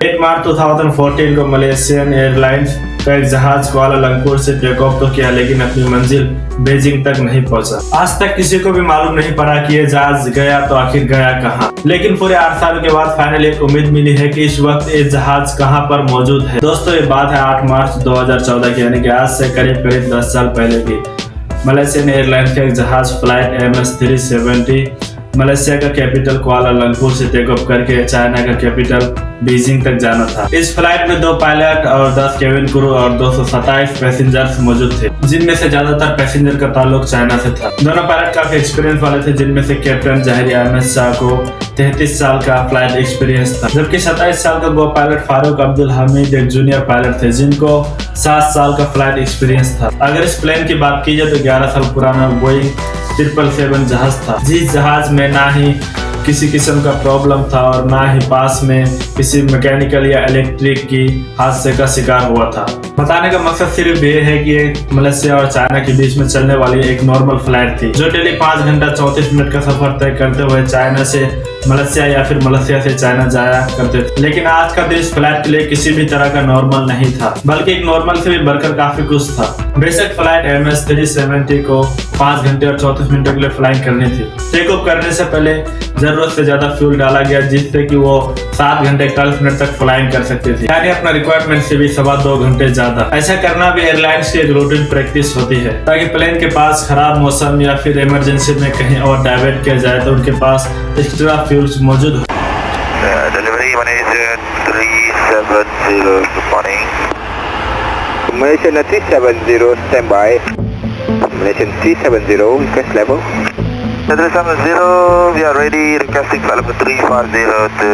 8 मार्च 2014 को Malaysian airlines का एक जहाज कुआलालंपुर से टेक ऑफ तो किया, लेकिन अपनी मंजिल बीजिंग तक नहीं पहुंचा। आज तक किसी को भी मालूम नहीं पड़ा कि ये जहाज गया तो आखिर गया कहां। लेकिन पूरे 8 साल के बाद फाइनली एक उम्मीद मिली है कि इस वक्त ये जहाज कहां पर मौजूद है। दोस्तों, ये बात है 8 मार्च 2014 की, यानी कि आज से करीब 10 साल पहले की। मलेशियन एयरलाइंस का एक जहाज फ्लाइट MS-370 मलेशिया का कैपिटल कुआलालंपुर से टेक ऑफ करके चाइना का कैपिटल बीजिंग तक जाना था। इस फ्लाइट में 2 पायलट और 10 केबिन क्रू और 227 पैसेंजर्स मौजूद थे, जिनमें से ज्यादातर पैसेंजर का ताल्लुक चाइना से था। दोनों पायलट काफी एक्सपीरियंस वाले थे, जिनमें से कैप्टन जहीर अहमद शाह को 33 साल का फ्लाइट एक्सपीरियंस था, जबकि 27 साल का गो पायलट फारूक अब्दुल हमीद एक जूनियर पायलट थे, जिनको 7 साल का फ्लाइट एक्सपीरियंस था। अगर इस प्लेन की बात की जाए तो 11 साल पुराना बोइंग 777 जहाज था, जिस जहाज में ना ही किसी किस्म का प्रॉब्लम था और ना ही पास में किसी मैकेनिकल या इलेक्ट्रिक की हादसे का शिकार हुआ था। बताने का मकसद सिर्फ ये है कि ये मलेशिया और चाइना के बीच में चलने वाली एक नॉर्मल फ्लाइट थी, जो डेली 5 घंटा 34 मिनट का सफर तय करते हुए चाइना से मलेशिया या फिर मलेशिया से चाइना जाया करते थे। लेकिन आज का दिन इस फ्लाइट के लिए किसी भी तरह का नॉर्मल नहीं था, बल्कि एक नॉर्मल से भी बढ़कर काफी कुछ था। बेशक फ्लाइट MS-370 को 5 घंटे और 34 मिनट के लिए फ्लाइंग करनी थी। टेक ऑफ करने से पहले जरूरत से ज्यादा फ्यूल डाला गया, जिससे कि वो 7 घंटे 41 मिनट तक फ्लाइंग कर सकते थे, यानी अपना रिक्वायरमेंट से भी 2.25 घंटे ज्यादा। ऐसा करना भी एयरलाइंस की एक रूटीन प्रैक्टिस होती है, ताकि प्लेन के पास खराब मौसम या फिर इमरजेंसी में कहीं और डाइवर्ट किया जाए तो उनके पास एक्स्ट्रा फ्यूल्स मौजूद हो। Delivery Malaysian 370, good morning. Malaysian 370, stand by. Malaysian 370, request level. 370, we are ready, requesting flight level 340 to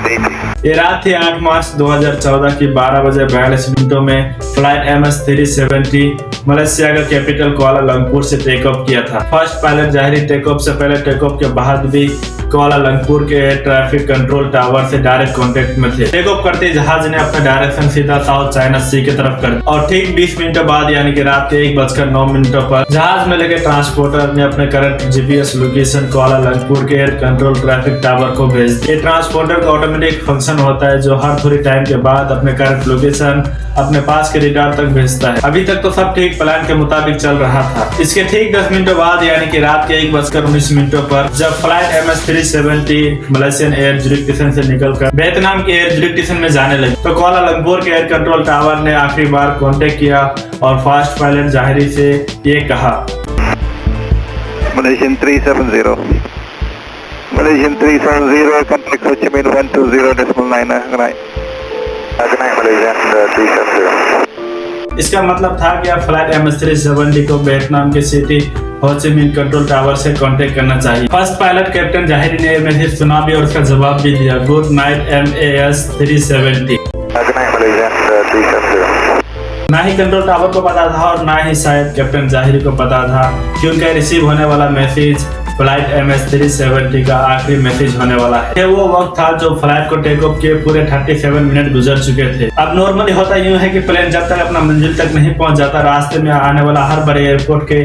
Beijing. ये रात थी 8 मार्च 2014 की 12 बजे 42 मिनटों में फ्लाइट MS-370 मलेशिया का कैपिटल कुआलालंपुर से टेक ऑफ किया था। फर्स्ट पायलट जाहिर टेक ऑफ से पहले टेक ऑफ के बाद भी कुआलालंपुर के एयर ट्रैफिक कंट्रोल टावर से डायरेक्ट कांटेक्ट में थे। टेक ऑफ करते जहाज ने अपना डायरेक्शन सीधा साउथ चाइना सी की तरफ कर दिया और ठीक 20 मिनटों बाद यानी कि रात के 1:09 पर जहाज में लगे ट्रांसपोर्टर ने अपने करंट GPS लोकेशन कुआलालंपुर के एयर कंट्रोल ट्रैफिक टावर को भेज दिया। ये ट्रांसपोर्टर का ऑटोमेटिक फंक्शन होता है, जो हर थोड़ी टाइम के बाद अपने करंट लोकेशन अपने पास के रडार तक भेजता है। अभी तक तो सब ठीक प्लान के मुताबिक चल रहा था। इसके ठीक 10 मिनटों बाद यानी कि रात के 1:19 पर जब flight MS-370 Malaysian air jurisdiction से निकलकर वियतनाम के एयर जुरिडिक्शन में जाने लगी, तो कुआलालंपुर के एयर कंट्रोल टावर ने आखिरी बार कांटेक्ट किया और फास्ट पायलट जाहिरी से ये कहा, Malaysian 370. Malaysian 370, contact Ho Chi Minh 120.9. Good night. Good night, Malaysian 370. इसका मतलब था कि अब फ्लाइट MS-370 को वियतनाम के सिटी हो ची मिन्ह कंट्रोल टावर से कांटेक्ट करना चाहिए। फर्स्ट पायलट कैप्टन जाहिरी ने मैसेज सुना भी और उसका जवाब भी दिया, good night MAS-370। Good night, Malaysian 370. ना ही कंट्रोल टावर को पता था और ना ही शायद कैप्टन जाहिरी को पता था कि उनका रिसीव होने वाला मैसेज फ्लाइट MS-370 का आखिरी मैसेज होने वाला है। ये वो वक्त था जो फ्लाइट को टेक ऑफ किए पूरे 37 मिनट गुजर चुके थे। अब नॉर्मली होता यूं है कि प्लेन जब तक अपना मंजिल तक नहीं पहुंच जाता, रास्ते में आने वाला हर बड़े एयरपोर्ट के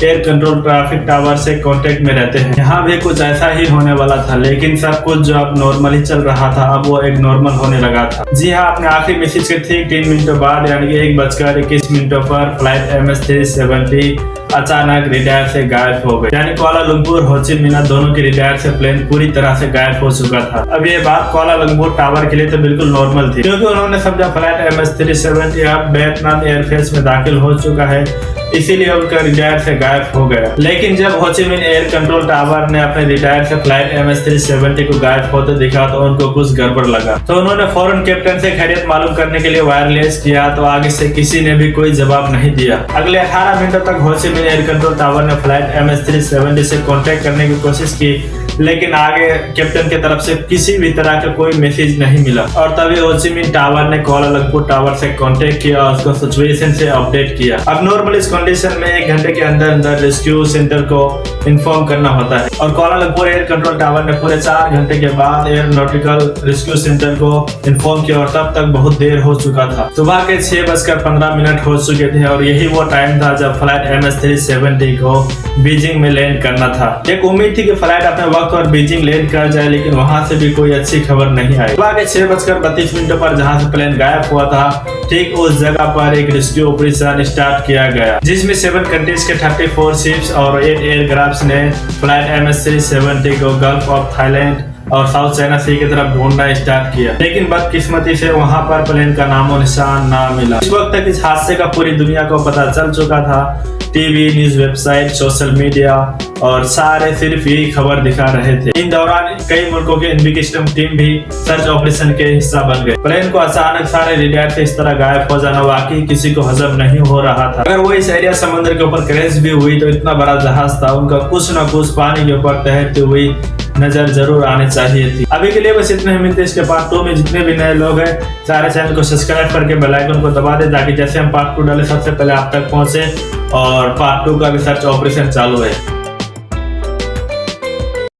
एयर कंट्रोल ट्रैफिक टावर से कांटेक्ट में रहते हैं। यहाँ भी कुछ ऐसा ही होने वाला था, लेकिन सब कुछ जो अब नॉर्मली चल रहा था अब वो एक नॉर्मल होने लगा था। जी हाँ, अपने आखिरी मैसेज के ठीक 3 मिनटों बाद यानी कि 1:21 पर फ्लाइट MS-370 अचानक रडार से गायब हो गई, यानी कुआलालंपुर हो ची मिन्ह दोनों के रडार से प्लेन पूरी तरह से गायब हो चुका था। अब ये बात कुआलालंपुर टावर के लिए तो बिल्कुल नॉर्मल थी, क्योंकि उन्होंने समझा फ्लाइट MS-370 अब वियतनाम एयरफेस में दाखिल हो चुका है, इसीलिए उनका रडार से गायब हो गया। लेकिन जब हो Chi Minh air control tower ने अपने रडार से फ्लाइट MS-370 को गायब होते दिखा तो उनको कुछ गड़बड़ लगा, तो उन्होंने फौरन कैप्टन से खैरियत मालूम करने के लिए वायरलेस किया, तो आगे से किसी ने भी कोई जवाब नहीं दिया। अगले 18 मिनटों तक हो Chi Minh air control tower ने फ्लाइट MS-370 से कांटेक्ट करने की कोशिश की, लेकिन आगे कैप्टन की तरफ से किसी भी तरह का कोई मैसेज नहीं मिला। और तभी हो ची मिन्ह टावर ने कुआलालंपुर टावर से कांटेक्ट किया और उसको सिचुएशन से अपडेट किया। अब नॉर्मल इस कंडीशन में 1 घंटे के अंदर अंदर रेस्क्यू सेंटर को इन्फॉर्म करना होता है, और कुआलालंपुर एयर कंट्रोल टावर ने पूरे 4 घंटे के बाद एयरोनॉटिकल रेस्क्यू सेंटर को इन्फॉर्म किया, और तब तक बहुत देर हो चुका था। सुबह के 6:15 हो चुके थे और यही वो टाइम था जब फ्लाइट MS-370 को बीजिंग में लैंड करना था। एक उम्मीद थी कि फ्लाइट अपने वक्त बैंकॉक और बीजिंग लैंड कर जाए, लेकिन वहां से भी कोई अच्छी खबर नहीं आई। सुबह के 6:32 पर जहां से प्लेन गायब हुआ था, ठीक उस जगह पर एक रेस्क्यू ऑपरेशन स्टार्ट किया गया, जिसमें 7 कंट्रीज के 34 शिप्स और 8 एयरक्राफ्ट ने फ्लाइट MS-370 को गल्फ ऑफ थाईलैंड और साउथ चाइना सी की तरफ ढूंढना स्टार्ट किया, लेकिन बदकिस्मती से वहां पर प्लेन का नामो निशान ना मिला। इस वक्त तक इस हादसे का पूरी दुनिया को पता चल चुका था। TV, news website, social media और सारे सिर्फ यही खबर दिखा रहे थे। इन दौरान कई मुल्कों के इन्वेस्टिगेशन टीम भी सर्च ऑपरेशन के हिस्सा बन गए। प्लेन को अचानक सारे रेडिएटर से इस तरह गायब हो जाना वाकई किसी को हजम नहीं हो रहा था। अगर वो इस एरिया समुद्र के ऊपर क्रैश भी हुई तो इतना बड़ा जहाज था, उनका कुछ न कुछ पानी के ऊपर तैरती हुई नजर जरूर आनी चाहिए थी। अभी के लिए बस इतने ही, मिलते इसके पार्ट 2 में। जितने भी नए लोग हैं सारे चैनल को सब्सक्राइब करके बेल आइकन को दबा दे, ताकि जैसे हम पार्ट 2 डाले सबसे पहले आप तक पहुंचे। और पार्ट 2 का भी सर्च ऑपरेशन चालू है।